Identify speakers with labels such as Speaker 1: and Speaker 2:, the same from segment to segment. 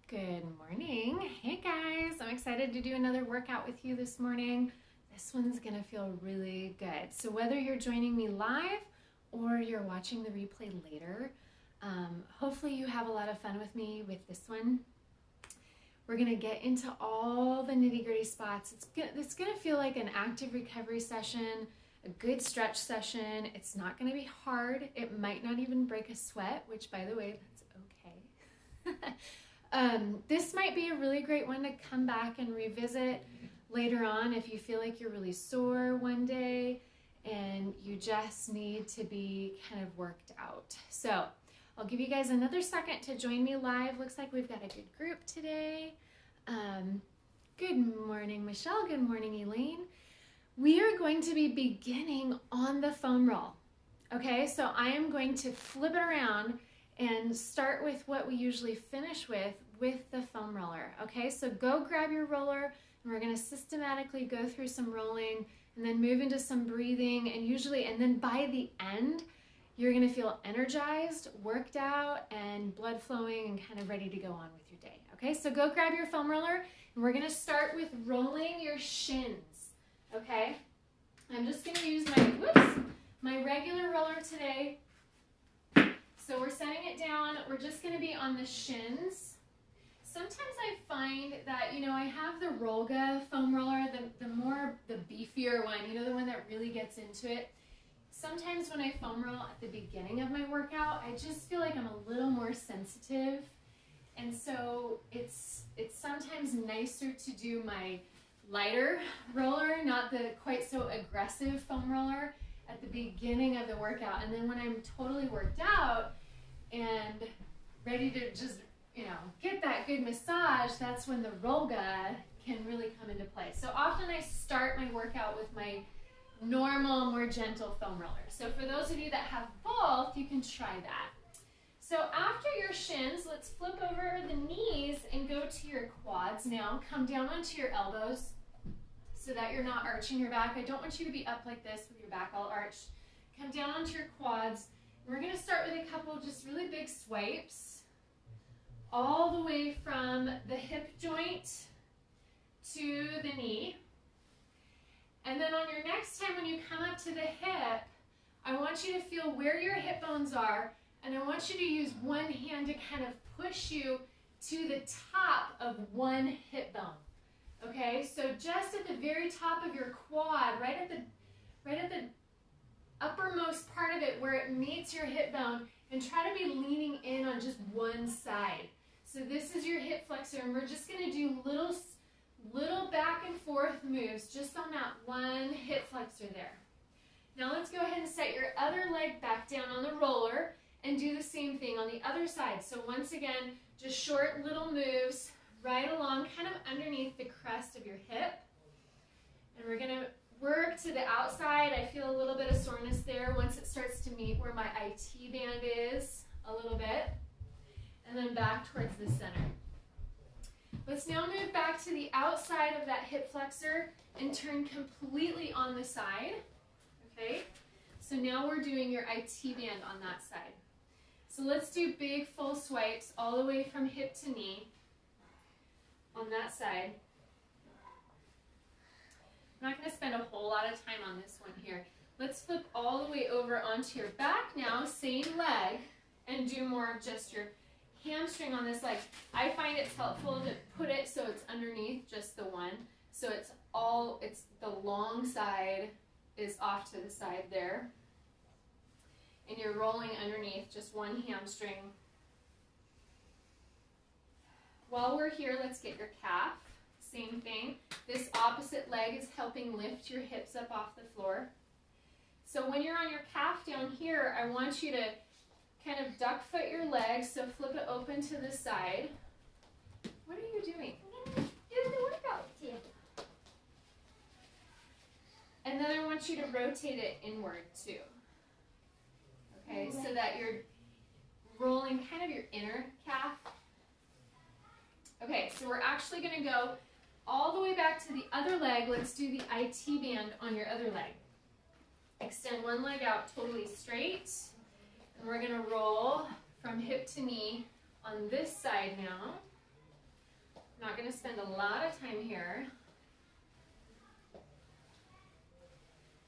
Speaker 1: Good morning. Hey guys, I'm excited to do another workout with you this morning. This one's gonna feel really good. So whether you're joining me live or you're watching the replay later, hopefully you have a lot of fun with me with this one. We're gonna get into all the nitty-gritty spots. It's gonna feel like an active recovery session, a good stretch session. It's not gonna be hard. It might not even break a sweat, which by the way, that's okay. This might be a really great one to come back and revisit later on if you feel like you're really sore one day and you just need to be kind of worked out. So I'll give you guys another second to join me live. Looks like we've got a good group today. Good morning, Michelle. Good morning, Elaine. We are going to be beginning on the foam roll. Okay, so I am going to flip it around and start with what we usually finish with the foam roller. Okay, so go grab your roller and we're gonna systematically go through some rolling and then move into some breathing, and then by the end, you're gonna feel energized, worked out, and blood flowing and kind of ready to go on with your day. Okay, so go grab your foam roller and we're gonna start with rolling your shins. Okay, I'm just gonna use my regular roller today. So we're setting it down. We're just going to be on the shins. Sometimes I find that, I have the Rolga foam roller, the beefier one, the one that really gets into it. Sometimes when I foam roll at the beginning of my workout, I just feel like I'm a little more sensitive. And so it's sometimes nicer to do my lighter roller, not the quite so aggressive foam roller at the beginning of the workout. And then when I'm totally worked out and ready to just, get that good massage, that's when the Rolga can really come into play. So often I start my workout with my normal, more gentle foam roller. So for those of you that have both, you can try that. So after your shins, let's flip over the knees and go to your quads now. Come down onto your elbows so that you're not arching your back. I don't want you to be up like this with your back all arched. Come down onto your quads. We're going to start with a couple just really big swipes all the way from the hip joint to the knee. And then on your next time when you come up to the hip, I want you to feel where your hip bones are, and I want you to use one hand to kind of push you to the top of one hip bone. Okay, so just at the very top of your quad, right at the uppermost part of it where it meets your hip bone, and try to be leaning in on just one side. So this is your hip flexor, and we're just going to do little back and forth moves just on that one hip flexor there. Now let's go ahead and set your other leg back down on the roller and do the same thing on the other side. So once again, just short little moves right along, kind of underneath the crest of your hip. And we're going to work to the outside. I feel a little bit of soreness there once it starts to meet where my IT band is a little bit. And then back towards the center. Let's now move back to the outside of that hip flexor and turn completely on the side. Okay? So now we're doing your IT band on that side. So let's do big full swipes all the way from hip to knee on that side. I'm not going to spend a whole lot of time on this one here. Let's flip all the way over onto your back now, same leg, and do more of just your hamstring on this leg. I find it's helpful to put it so it's underneath just the one. So it's the long side is off to the side there. And you're rolling underneath just one hamstring. While we're here, let's get your calf. Same thing. This opposite leg is helping lift your hips up off the floor. So when you're on your calf down here, I want you to kind of duck foot your legs, so flip it open to the side. What are you doing?
Speaker 2: I'm going to do the workout with you.
Speaker 1: And then I want you to rotate it inward too. Okay, so that you're rolling kind of your inner calf. Okay, so we're actually going to go all the way back to the other leg. Let's do the IT band on your other leg. Extend one leg out totally straight. And we're going to roll from hip to knee on this side now. I'm not going to spend a lot of time here.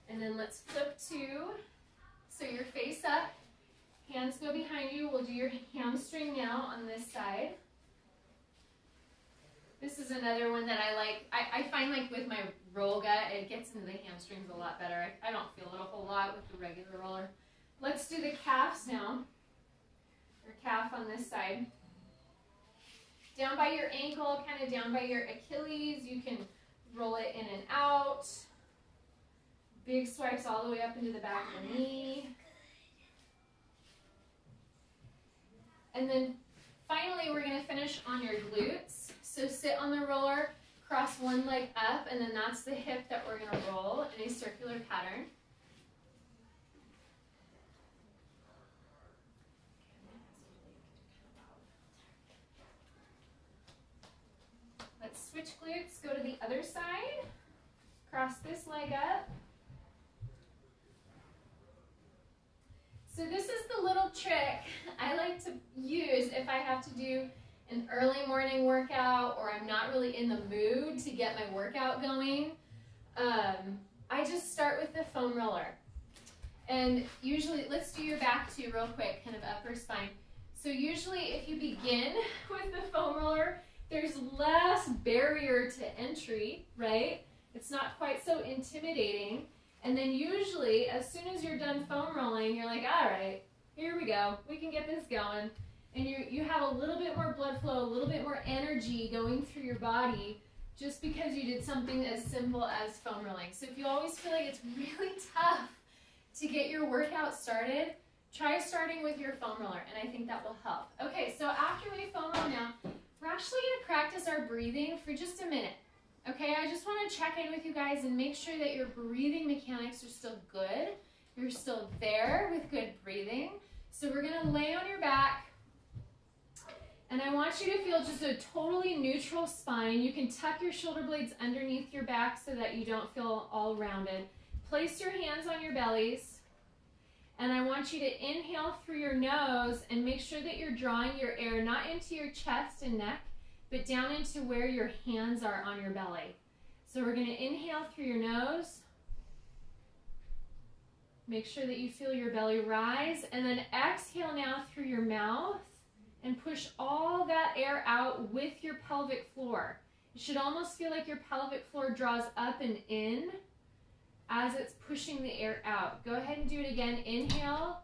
Speaker 1: And then let's flip to, so you're face up, hands go behind you. We'll do your hamstring now on this side. This is another one that I like. I find like with my Roga, it gets into the hamstrings a lot better. I don't feel it a whole lot with the regular roller. Let's do the calves now, or calf on this side. Down by your ankle, kind of down by your Achilles. You can roll it in and out. Big swipes all the way up into the back of the knee. And then finally, we're going to finish on your glutes. So sit on the roller, cross one leg up, and then that's the hip that we're going to roll in a circular pattern. Let's switch glutes, go to the other side, cross this leg up. So this is the little trick I like to use if I have to do an early morning workout or I'm not really in the mood to get my workout going. I just start with the foam roller. And usually, let's do your back too real quick, kind of upper spine. So usually if you begin with the foam roller, there's less barrier to entry, right? It's not quite so intimidating. And then usually, as soon as you're done foam rolling, you're like, all right, here we go. We can get this going. And you have a little bit more blood flow, a little bit more energy going through your body just because you did something as simple as foam rolling. So if you always feel like it's really tough to get your workout started, try starting with your foam roller, and I think that will help. Okay, so after we foam roll now, we're actually going to practice our breathing for just a minute. Okay, I just want to check in with you guys and make sure that your breathing mechanics are still good. You're still there with good breathing. So we're going to lay on your back, and I want you to feel just a totally neutral spine. You can tuck your shoulder blades underneath your back so that you don't feel all rounded. Place your hands on your bellies, and I want you to inhale through your nose and make sure that you're drawing your air not into your chest and neck, but down into where your hands are on your belly. So we're going to inhale through your nose. Make sure that you feel your belly rise, and then exhale now through your mouth and push all that air out with your pelvic floor. It should almost feel like your pelvic floor draws up and in as it's pushing the air out. Go ahead and do it again. Inhale.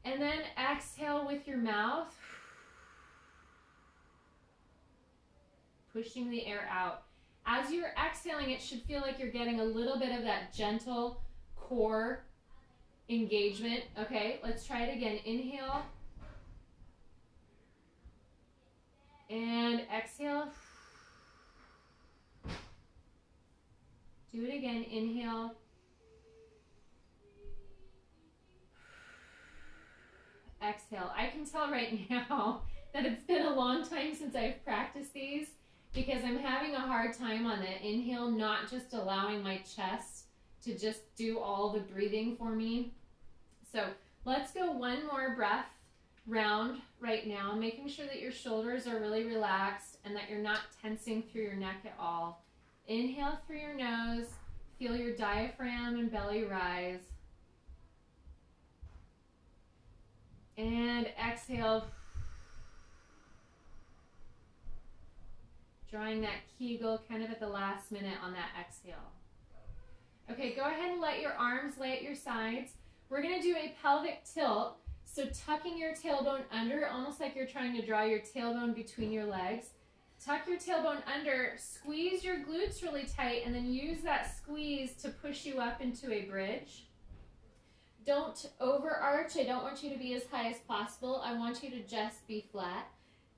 Speaker 1: And then exhale with your mouth, pushing the air out. As you're exhaling, it should feel like you're getting a little bit of that gentle core engagement. Okay, let's try it again. Inhale. And exhale. Do it again. Inhale. Exhale. I can tell right now that it's been a long time since I've practiced these because I'm having a hard time on the inhale, not just allowing my chest to just do all the breathing for me. So let's go one more breath round right now, making sure that your shoulders are really relaxed and that you're not tensing through your neck at all. Inhale through your nose, feel your diaphragm and belly rise. And exhale, drawing that Kegel kind of at the last minute on that exhale. Okay, go ahead and let your arms lay at your sides. We're going to do a pelvic tilt, so tucking your tailbone under, almost like you're trying to draw your tailbone between your legs. Tuck your tailbone under, squeeze your glutes really tight, and then use that squeeze to push you up into a bridge. Don't overarch. I don't want you to be as high as possible. I want you to just be flat.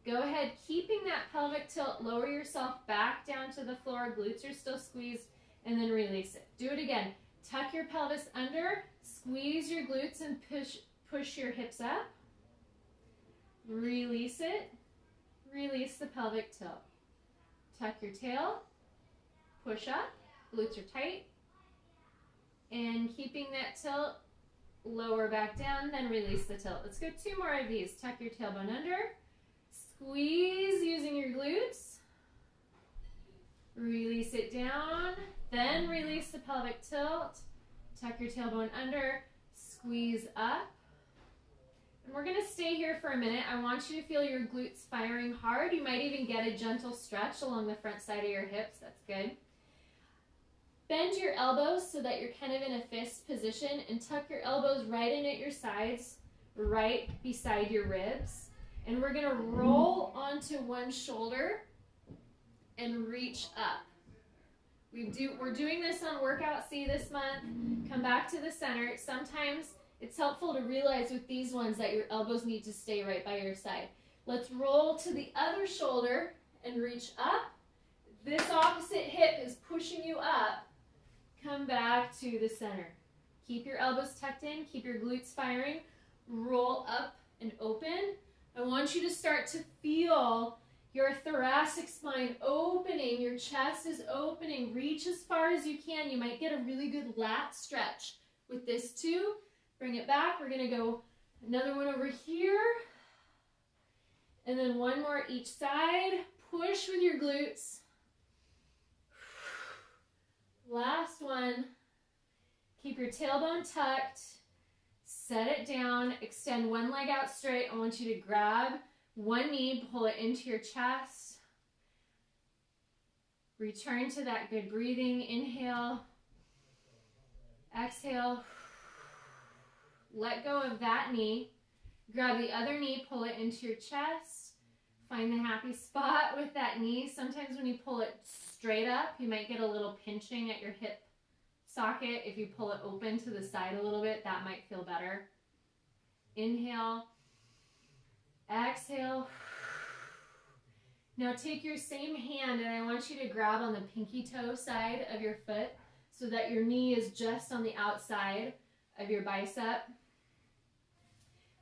Speaker 1: Go ahead, keeping that pelvic tilt, lower yourself back down to the floor. Glutes are still squeezed, and then release it. Do it again. Tuck your pelvis under, squeeze your glutes, and push your hips up. Release it. Release the pelvic tilt. Tuck your tail, push up, glutes are tight, and keeping that tilt, lower back down, then release the tilt. Let's go 2 more of these. Tuck your tailbone under, Squeeze using your glutes. Release it down. Then release the pelvic tilt. Tuck your tailbone under. Squeeze up. And we're going to stay here for a minute. I want you to feel your glutes firing hard. You might even get a gentle stretch along the front side of your hips. That's good. Bend your elbows so that you're kind of in a fist position, and tuck your elbows right in at your sides, right beside your ribs. And we're going to roll onto one shoulder and reach up. We're doing this on Workout C this month. Come back to the center. Sometimes it's helpful to realize with these ones that your elbows need to stay right by your side. Let's roll to the other shoulder and reach up. This opposite hip is pushing you up. Come back to the center. Keep your elbows tucked in. Keep your glutes firing. Roll up and open. I want you to start to feel your thoracic spine opening. Your chest is opening. Reach as far as you can. You might get a really good lat stretch with this too. Bring it back. We're going to go another one over here. And then one more each side. Push with your glutes. Last one. Keep your tailbone tucked. Set it down. Extend one leg out straight. I want you to grab one knee, pull it into your chest. Return to that good breathing. Inhale. Exhale. Let go of that knee. Grab the other knee, pull it into your chest. Find the happy spot with that knee. Sometimes when you pull it straight up, you might get a little pinching at your hip socket. If you pull it open to the side a little bit, that might feel better. Inhale. Exhale. Now take your same hand and I want you to grab on the pinky toe side of your foot so that your knee is just on the outside of your bicep.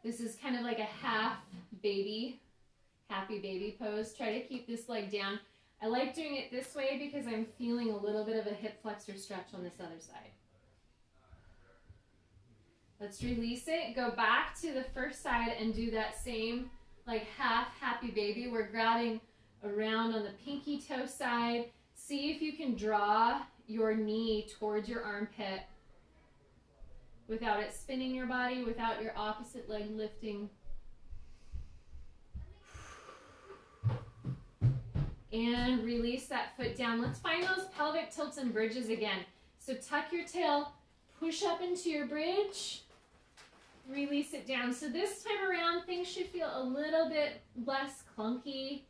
Speaker 1: This is kind of like a happy baby pose. Try to keep this leg down. I like doing it this way because I'm feeling a little bit of a hip flexor stretch on this other side. Let's release it. Go back to the first side and do that same like happy baby. We're grabbing around on the pinky toe side. See if you can draw your knee towards your armpit without it spinning your body, without your opposite leg lifting. And release that foot down. Let's find those pelvic tilts and bridges again. So tuck your tail, push up into your bridge, release it down. So this time around, things should feel a little bit less clunky,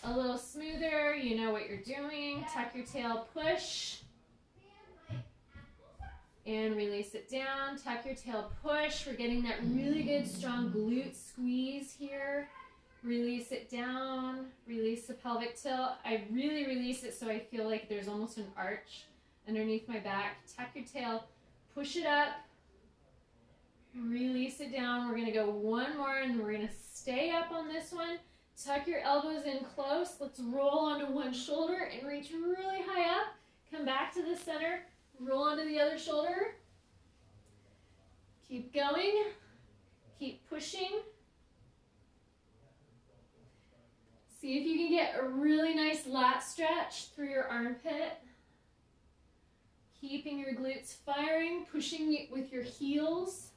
Speaker 1: a little smoother. You know what you're doing. Tuck your tail, push. And release it down. Tuck your tail, push. We're getting that really good, strong glute squeeze here. Release it down. Release the pelvic tilt. I really release it so I feel like there's almost an arch underneath my back. Tuck your tail, push it up. Release it down. We're going to go one more and we're going to stay up on this one. Tuck your elbows in close. Let's roll onto one shoulder and reach really high up. Come back to the center. Roll onto the other shoulder. Keep going. Keep pushing. See if you can get a really nice lat stretch through your armpit. Keeping your glutes firing, pushing with your heels.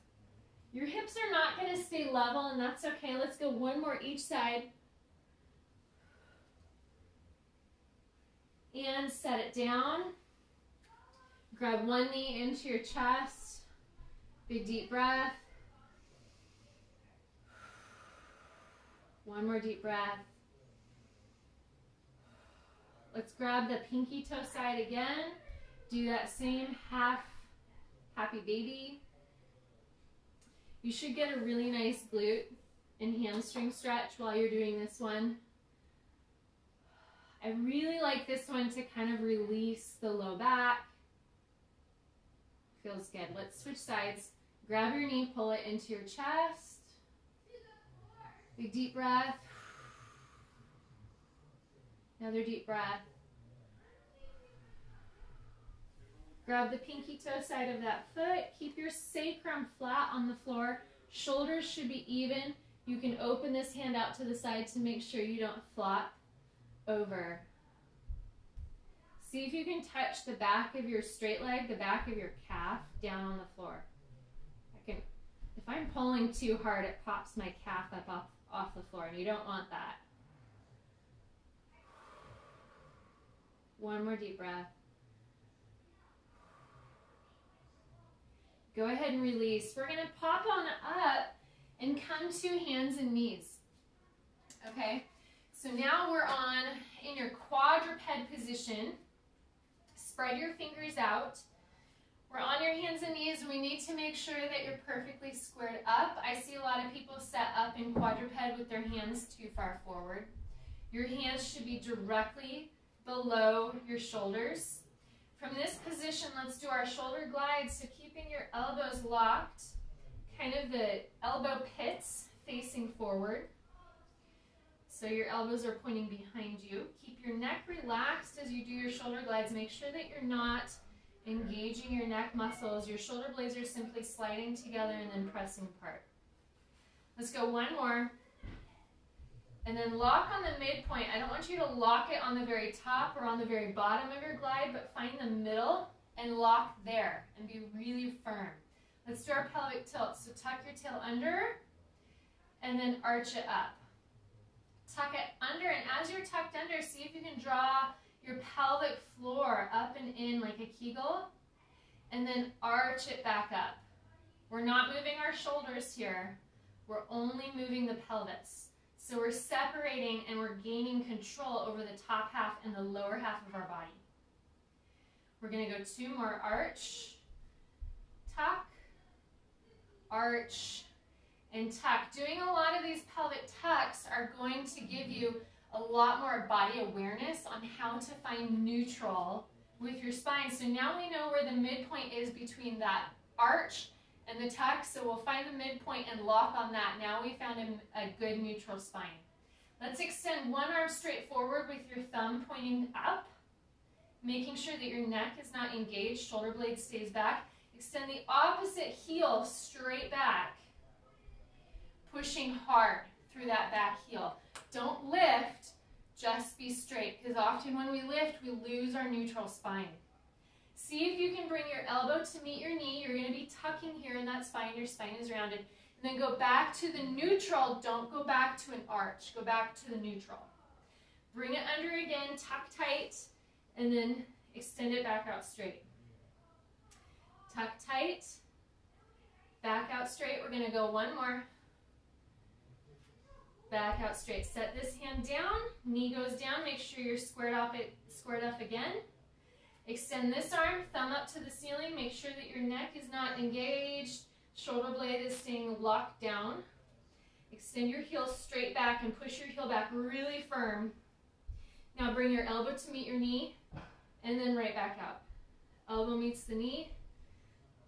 Speaker 1: Your hips are not going to stay level, and that's okay. Let's go one more each side. And set it down. Grab one knee into your chest. Big deep breath. One more deep breath. Let's grab the pinky toe side again. Do that same happy baby. You should get a really nice glute and hamstring stretch while you're doing this one. I really like this one to kind of release the low back. Feels good. Let's switch sides. Grab your knee, pull it into your chest. Big deep breath. Another deep breath. Grab the pinky toe side of that foot. Keep your sacrum flat on the floor. Shoulders should be even. You can open this hand out to the side to make sure you don't flop over. See if you can touch the back of your straight leg, the back of your calf down on the floor. If I'm pulling too hard, it pops my calf up off the floor, and you don't want that. One more deep breath. Go ahead and release. We're going to pop on up and come to hands and knees. Okay, so now we're in your quadruped position. Spread your fingers out. We're on your hands and knees. We need to make sure that you're perfectly squared up. I see a lot of people set up in quadruped with their hands too far forward. Your hands should be directly below your shoulders. From this position, let's do our shoulder glides. So keeping your elbows locked, kind of the elbow pits facing forward. So your elbows are pointing behind you. Keep your neck relaxed as you do your shoulder glides. Make sure that you're not engaging your neck muscles. Your shoulder blades are simply sliding together and then pressing apart. Let's go one more. And then lock on the midpoint. I don't want you to lock it on the very top or on the very bottom of your glide, but find the middle and lock there and be really firm. Let's do our pelvic tilt. So tuck your tail under and then arch it up. Tuck it under, and as you're tucked under, see if you can draw your pelvic floor up and in like a Kegel, and then arch it back up. We're not moving our shoulders here. We're only moving the pelvis. So we're separating and we're gaining control over the top half and the lower half of our body. We're going to go two more. Arch, tuck, arch, and tuck. Doing a lot of these pelvic tucks are going to give you a lot more body awareness on how to find neutral with your spine. So now we know where the midpoint is between that arch and the tuck, so we'll find the midpoint and lock on that. Now we found a good neutral spine. Let's extend one arm straight forward with your thumb pointing up, making sure that your neck is not engaged, shoulder blade stays back. Extend the opposite heel straight back, pushing hard through that back heel. Don't lift, just be straight, because often when we lift, we lose our neutral spine. See if you can bring your elbow to meet your knee. You're going to be tucking here in that spine. Your spine is rounded. And then go back to the neutral. Don't go back to an arch. Go back to the neutral. Bring it under again, tuck tight, and then extend it back out straight. Tuck tight, back out straight. We're going to go one more. Back out straight. Set this hand down, knee goes down. Make sure you're squared up again. Extend this arm, thumb up to the ceiling. Make sure that your neck is not engaged. Shoulder blade is staying locked down. Extend your heel straight back and push your heel back really firm. Now bring your elbow to meet your knee and then right back out. Elbow meets the knee,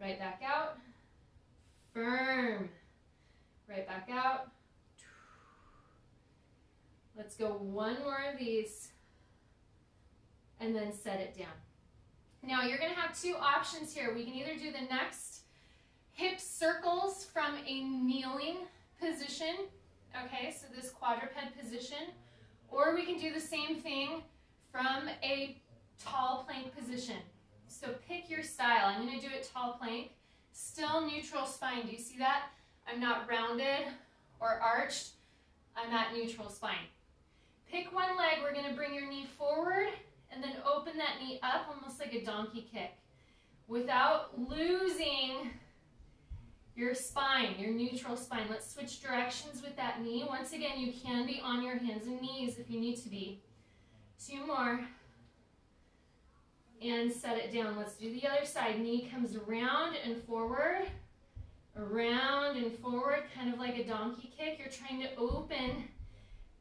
Speaker 1: right back out. Firm. Right back out. Let's go one more of these and then set it down. Now you're going to have two options here. We can either do the next hip circles from a kneeling position, okay, so this quadruped position, or we can do the same thing from a tall plank position. So pick your style. I'm going to do it tall plank, still neutral spine. Do you see that? I'm not rounded or arched. I'm at neutral spine. Pick one leg. We're going to bring your knee forward and then open that knee up almost like a donkey kick without losing your spine, your neutral spine. Let's switch directions with that knee. Once again, you can be on your hands and knees if you need to be. Two more. And set it down. Let's do the other side. Knee comes around and forward, kind of like a donkey kick. You're trying to open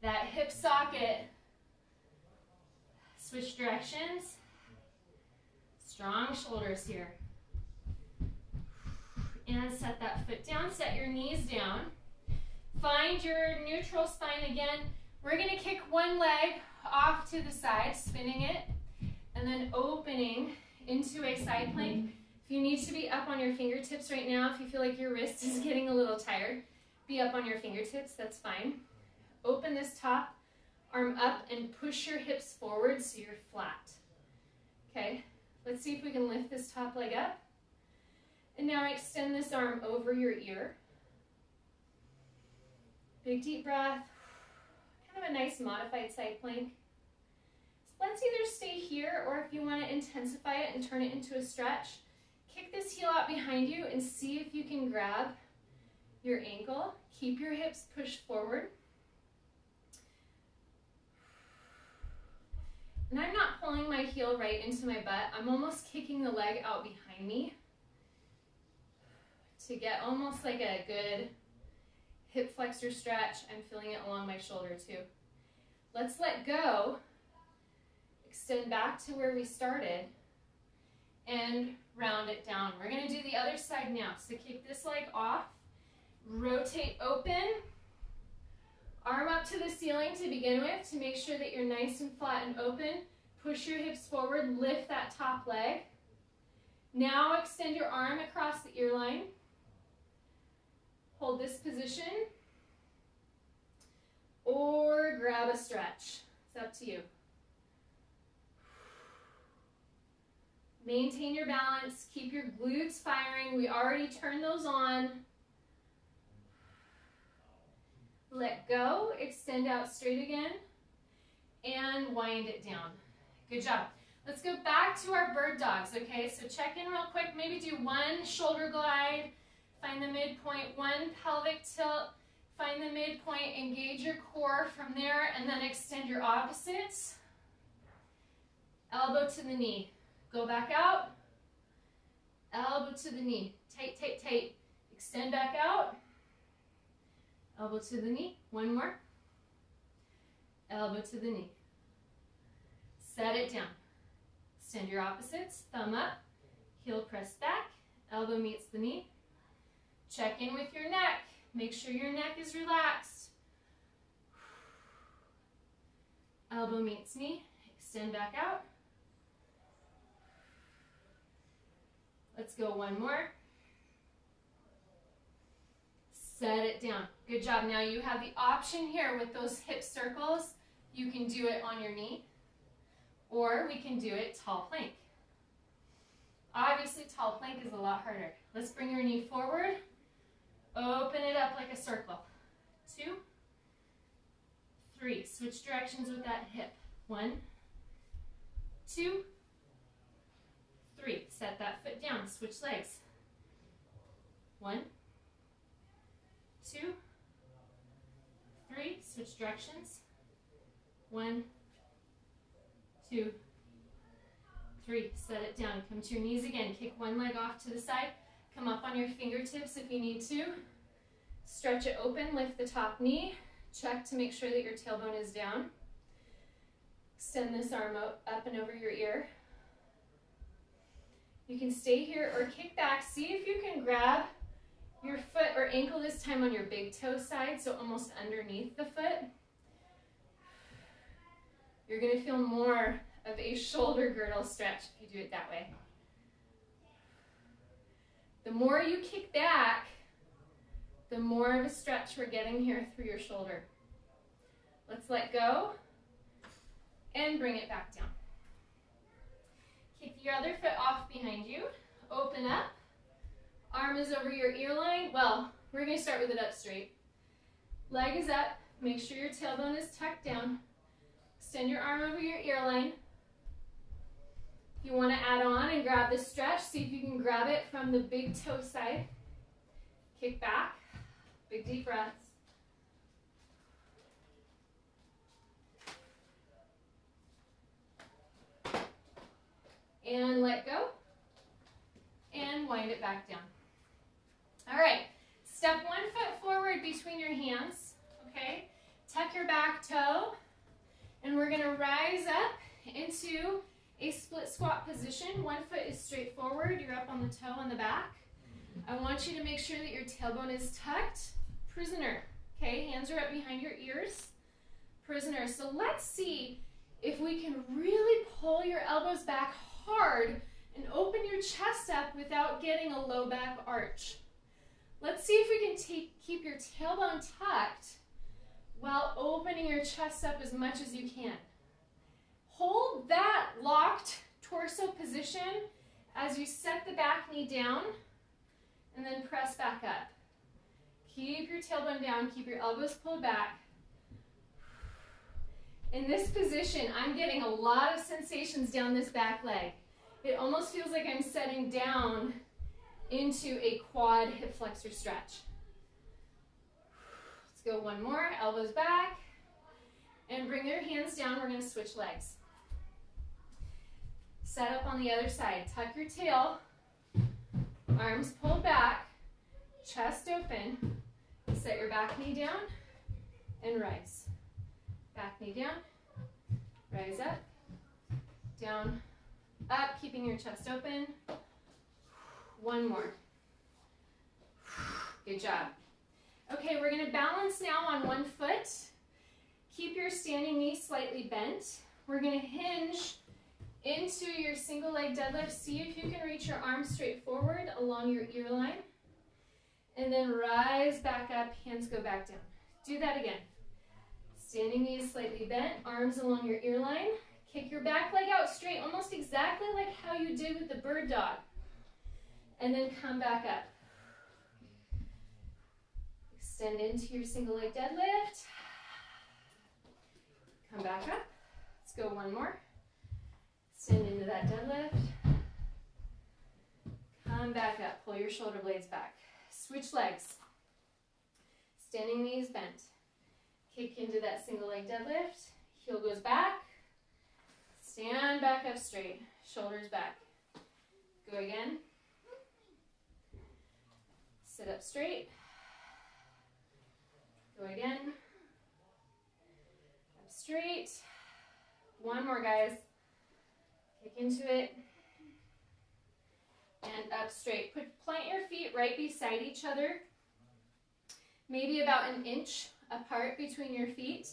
Speaker 1: that hip socket. Switch directions. Strong shoulders here. And set that foot down. Set your knees down. Find your neutral spine again. We're going to kick one leg off to the side, spinning it, and then opening into a side plank. If you need to be up on your fingertips right now, if you feel like your wrist is getting a little tired, be up on your fingertips, that's fine. Open this top arm up and push your hips forward so you're flat. Okay, let's see if we can lift this top leg up. And now extend this arm over your ear. Big deep breath. Kind of a nice modified side plank. So let's either stay here, or if you want to intensify it and turn it into a stretch, kick this heel out behind you and see if you can grab your ankle. Keep your hips pushed forward. And I'm not pulling my heel right into my butt. I'm almost kicking the leg out behind me to get almost like a good hip flexor stretch. I'm feeling it along my shoulder too. Let's let go. Extend back to where we started and round it down. We're going to do the other side now. So kick this leg off, rotate open, arm up to the ceiling to begin with to make sure that you're nice and flat and open. Push your hips forward, lift that top leg. Now extend your arm across the ear line. Hold this position or grab a stretch. It's up to you. Maintain your balance, keep your glutes firing. We already turned those on. Let go, extend out straight again, and wind it down. Good job. Let's go back to our bird dogs, okay? So check in real quick, maybe do one shoulder glide, find the midpoint, one pelvic tilt, find the midpoint, engage your core from there, and then extend your opposites. Elbow to the knee. Go back out, elbow to the knee. Tight, tight, tight. Extend back out. Elbow to the knee. One more. Elbow to the knee. Set it down. Extend your opposites. Thumb up. Heel press back. Elbow meets the knee. Check in with your neck. Make sure your neck is relaxed. Elbow meets knee. Extend back out. Let's go one more. Set it down. Good job. Now you have the option here with those hip circles. You can do it on your knee, or we can do it tall plank. Obviously, tall plank is a lot harder. Let's bring your knee forward. Open it up like a circle. 2, 3. Switch directions with that hip. 1, 2, 3. Set that foot down. Switch legs. 1, 2, 3. Switch directions. 1, 2, 3. Set it down. Come to your knees again. Kick one leg off to the side. Come up on your fingertips if you need to. Stretch it open. Lift the top knee. Check to make sure that your tailbone is down. Extend this arm up and over your ear. You can stay here or kick back. See if you can grab your foot or ankle this time on your big toe side, so almost underneath the foot. You're going to feel more of a shoulder girdle stretch if you do it that way. The more you kick back, the more of a stretch we're getting here through your shoulder. Let's let go and bring it back down. Kick your other foot off behind you. Open up. Arm is over your ear line. Well, we're going to start with it up straight. Leg is up. Make sure your tailbone is tucked down. Extend your arm over your ear line. If you want to add on and grab the stretch, see if you can grab it from the big toe side. Kick back. Big deep breaths. And let go. And wind it back down. All right. Step one foot forward between your hands. Okay. Tuck your back toe. And we're going to rise up into a split squat position. One foot is straight forward. You're up on the toe on the back. I want you to make sure that your tailbone is tucked. Prisoner. Okay, hands are up behind your ears. Prisoner. So let's see if we can really pull your elbows back hard and open your chest up without getting a low back arch. Let's see if we can keep your tailbone tucked while opening your chest up as much as you can. Hold that locked torso position as you set the back knee down and then press back up. Keep your tailbone down, keep your elbows pulled back. In this position, I'm getting a lot of sensations down this back leg. It almost feels like I'm setting down into a quad hip flexor stretch. Let's go one more, elbows back, and bring your hands down. We're gonna switch legs. Set up on the other side, tuck your tail, arms pulled back, chest open, set your back knee down, and rise. Back knee down, rise up, down, up, keeping your chest open. One more. Good job. Okay, we're gonna balance now on one foot. Keep your standing knee slightly bent. We're gonna hinge into your single leg deadlift. See if you can reach your arms straight forward along your ear line. And then rise back up, hands go back down. Do that again. Standing knees slightly bent, arms along your ear line. Kick your back leg out straight, almost exactly like how you did with the bird dog. And then come back up. Extend into your single leg deadlift. Come back up. Let's go one more. Extend into that deadlift. Come back up. Pull your shoulder blades back. Switch legs. Standing knees bent. Kick into that single leg deadlift. Heel goes back. Stand back up straight. Shoulders back. Go again. Sit up straight. Go again. Up straight. One more, guys. Kick into it. And up straight. Plant your feet right beside each other. Maybe about an inch apart between your feet.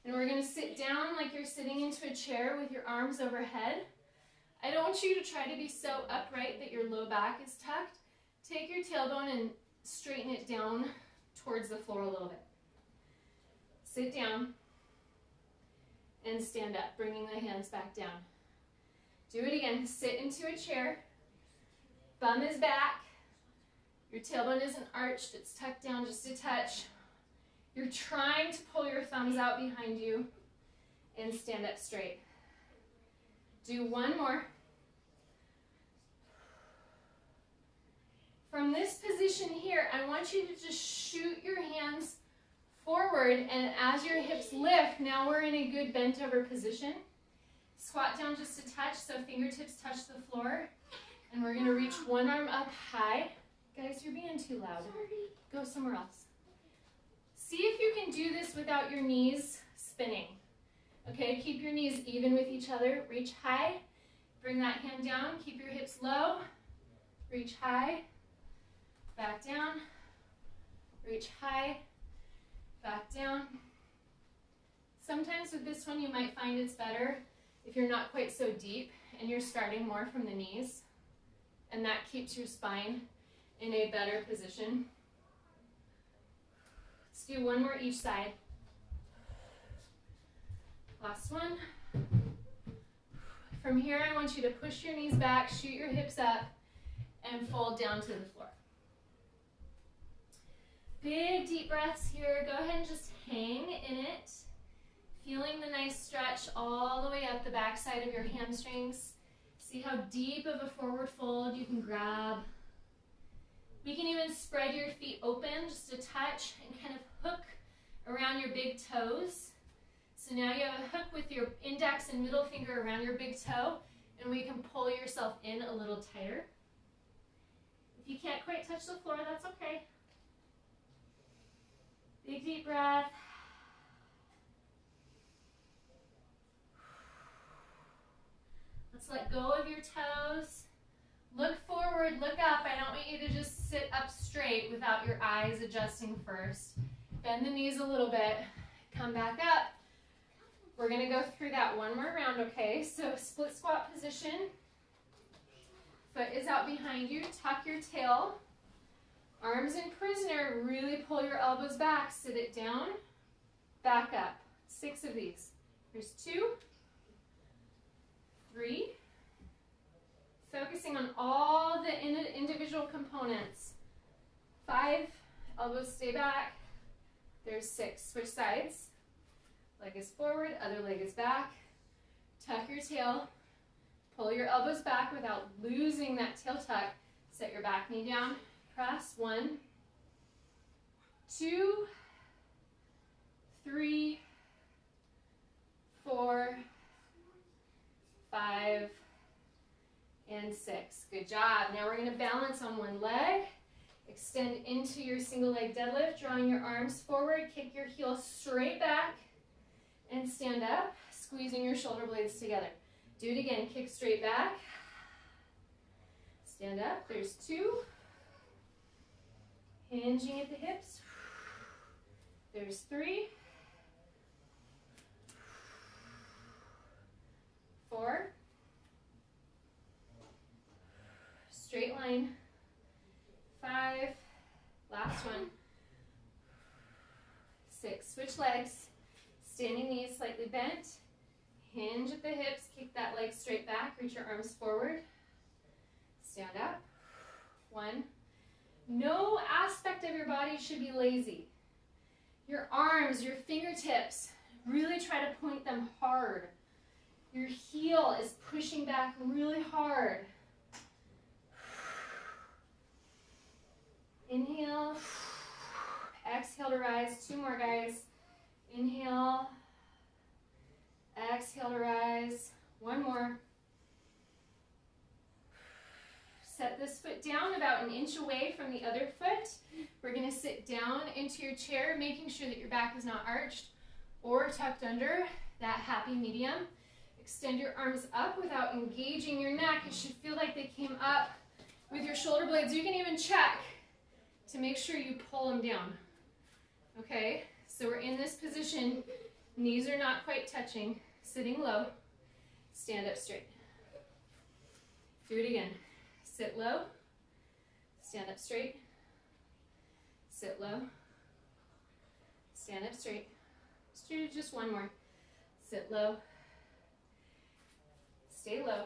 Speaker 1: And we're going to sit down like you're sitting into a chair with your arms overhead. I don't want you to try to be so upright that your low back is tucked. Take your tailbone and straighten it down towards the floor a little bit. Sit down and stand up, bringing the hands back down. Do it again. Sit into a chair. Bum is back. Your tailbone isn't arched. It's tucked down just a touch. You're trying to pull your thumbs out behind you and stand up straight. Do one more. From this position here, I want you to just shoot your hands forward, and as your hips lift, now we're in a good bent over position. Squat down just a touch so fingertips touch the floor, and we're gonna reach one arm up high. Guys, you're being too loud. Go somewhere else. See if you can do this without your knees spinning. Okay, keep your knees even with each other. Reach high, bring that hand down, keep your hips low. Reach high, back down, reach high, back down. Sometimes with this one you might find it's better if you're not quite so deep and you're starting more from the knees, and that keeps your spine in a better position. Let's do one more each side. Last one. From here, I want you to push your knees back, shoot your hips up, and fold down to the floor. Big deep breaths here. Go ahead and just hang in it. Feeling the nice stretch all the way up the back side of your hamstrings. See how deep of a forward fold you can grab. We can even spread your feet open just a touch and kind of hook around your big toes. So now you have a hook with your index and middle finger around your big toe, and we can pull yourself in a little tighter. If you can't quite touch the floor, that's okay. Big deep breath. Let's let go of your toes. Look forward, look up. I don't want you to just sit up straight without your eyes adjusting first. Bend the knees a little bit. Come back up. We're going to go through that one more round, okay? So split squat position. Foot is out behind you. Tuck your tail. Arms in prisoner, really pull your elbows back, sit it down, back up. 6 of these. Here's 2, 3, focusing on all the individual components. 5, elbows stay back. There's 6, switch sides. Leg is forward, other leg is back. Tuck your tail, pull your elbows back without losing that tail tuck. Set your back knee down, press. 1, 2, 3, 4, 5, and 6. Good job. Now we're going to balance on one leg. Extend into your single leg deadlift, drawing your arms forward. Kick your heels straight back and stand up, squeezing your shoulder blades together. Do it again. Kick straight back. Stand up. There's 2. Hinging at the hips. There's 3. 4. Straight line. 5. Last one. 6. Switch legs. Standing knees slightly bent. Hinge at the hips. Kick that leg straight back. Reach your arms forward. Stand up. 1. No aspect of your body should be lazy. Your arms, your fingertips, really try to point them hard. Your heel is pushing back really hard. Inhale. Exhale to rise. 2 more, guys. Inhale. Exhale to rise. 1 more. Set this foot down about an inch away from the other foot. We're going to sit down into your chair, making sure that your back is not arched or tucked under, that happy medium. Extend your arms up without engaging your neck. It should feel like they came up with your shoulder blades. You can even check to make sure you pull them down. Okay, so we're in this position. Knees are not quite touching. Sitting low. Stand up straight. Do it again. Sit low. Stand up straight. Sit low. Stand up straight. Let's do just 1 more. Sit low. Stay low.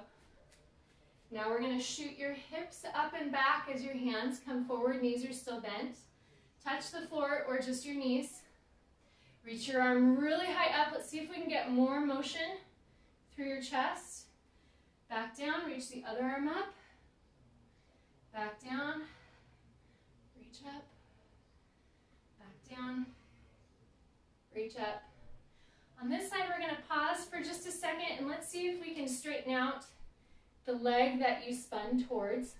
Speaker 1: Now we're going to shoot your hips up and back as your hands come forward. Knees are still bent. Touch the floor or just your knees. Reach your arm really high up. Let's see if we can get more motion through your chest. Back down. Reach the other arm up. Back down. Reach up. Back down. Reach up. On this side, we're going to pause for just a second and let's see if we can straighten out the leg that you spun towards.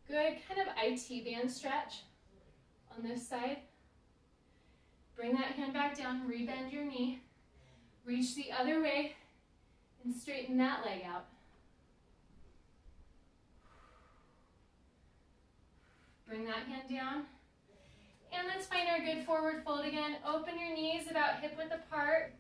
Speaker 1: Good, kind of IT band stretch on this side. Bring that hand back down, rebend your knee. Reach the other way and straighten that leg out. Bring that hand down. And let's find our good forward fold again. Open your knees about hip width apart.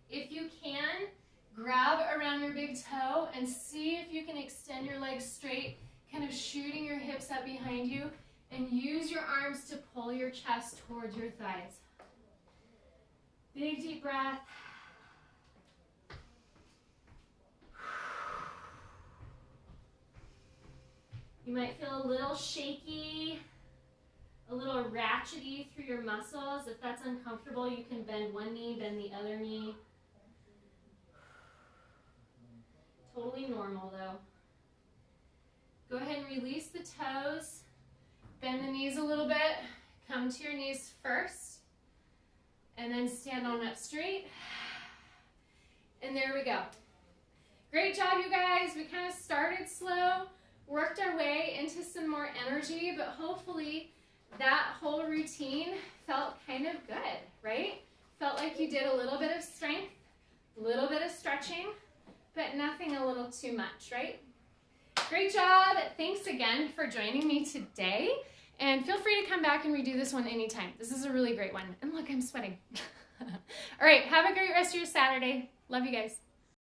Speaker 1: If you can, grab around your big toe and see if you can extend your legs straight, kind of shooting your hips up behind you, and use your arms to pull your chest towards your thighs. Big deep breath. You might feel a little shaky, a little ratchety through your muscles. If that's uncomfortable, you can bend one knee, bend the other knee. Totally normal though. Go ahead and release the toes. Bend the knees a little bit. Come to your knees first. And then stand on up straight. And there we go. Great job, you guys. We kind of started slow, worked our way into some more energy, but hopefully that whole routine felt kind of good, right? Felt like you did a little bit of strength, a little bit of stretching, but nothing a little too much, right? Great job. Thanks again for joining me today. And feel free to come back and redo this one anytime. This is a really great one. And look, I'm sweating. All right, have a great rest of your Saturday. Love you guys.